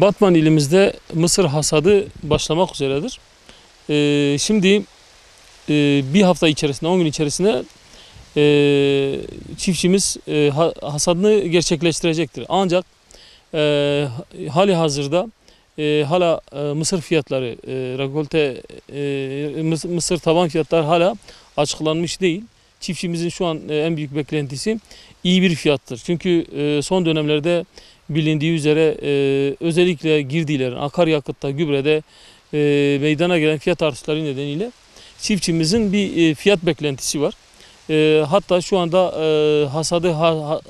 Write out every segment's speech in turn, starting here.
Batman ilimizde mısır hasadı başlamak üzeredir. Şimdi bir hafta içerisinde, 10 gün içerisinde çiftçimiz hasadını gerçekleştirecektir. Ancak hali hazırda hala mısır fiyatları, mısır taban fiyatları hala açıklanmış değil. Çiftçimizin şu an en büyük beklentisi iyi bir fiyattır. Çünkü son dönemlerde bilindiği üzere özellikle girdilerin, akaryakıtta, gübrede meydana gelen fiyat artışları nedeniyle çiftçimizin bir fiyat beklentisi var. Hatta şu anda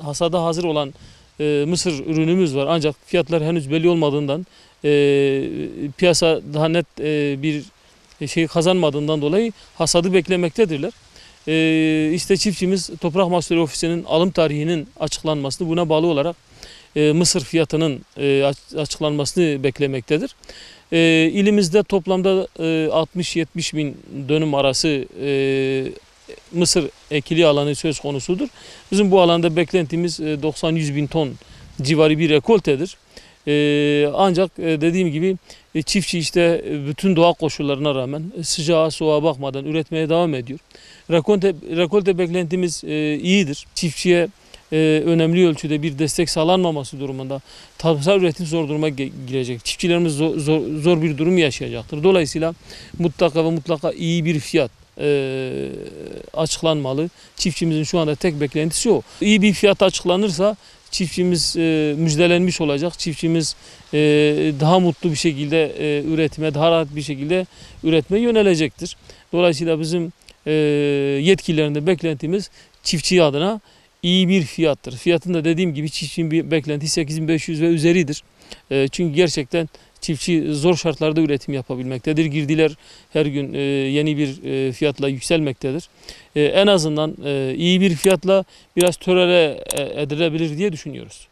hasada hazır olan mısır ürünümüz var. Ancak fiyatlar henüz belli olmadığından piyasa daha net bir şey kazanmadığından dolayı hasadı beklemektedirler. İşte çiftçimiz Toprak Mahsulleri Ofisi'nin alım tarihinin açıklanmasını, buna bağlı olarak mısır fiyatının açıklanmasını beklemektedir. İlimizde toplamda 60-70 bin dönüm arası mısır ekili alanı söz konusudur. Bizim bu alanda beklentimiz 90-100 bin ton civarı bir rekoltedir. Ancak dediğim gibi çiftçi işte bütün doğa koşullarına rağmen sıcağa soğuğa bakmadan üretmeye devam ediyor. Rekolte beklentimiz iyidir. Çiftçiye önemli ölçüde bir destek sağlanmaması durumunda tarımsal üretim zor duruma girecek. Çiftçilerimiz zor bir durum yaşayacaktır. Dolayısıyla mutlaka iyi bir fiyat açıklanmalı. Çiftçimizin şu anda tek beklentisi o. İyi bir fiyat açıklanırsa çiftçimiz müjdelenmiş olacak. Çiftçimiz daha mutlu bir şekilde üretime, daha rahat bir şekilde üretmeye yönelecektir. Dolayısıyla bizim yetkililerin de beklentimiz çiftçi adına iyi bir fiyattır. Fiyatın da dediğim gibi çiftçinin bir beklentisi 8500 ve üzeridir. Çünkü gerçekten çiftçi zor şartlarda üretim yapabilmektedir. Girdiler her gün yeni bir fiyatla yükselmektedir. En azından iyi bir fiyatla biraz tolere edilebilir diye düşünüyoruz.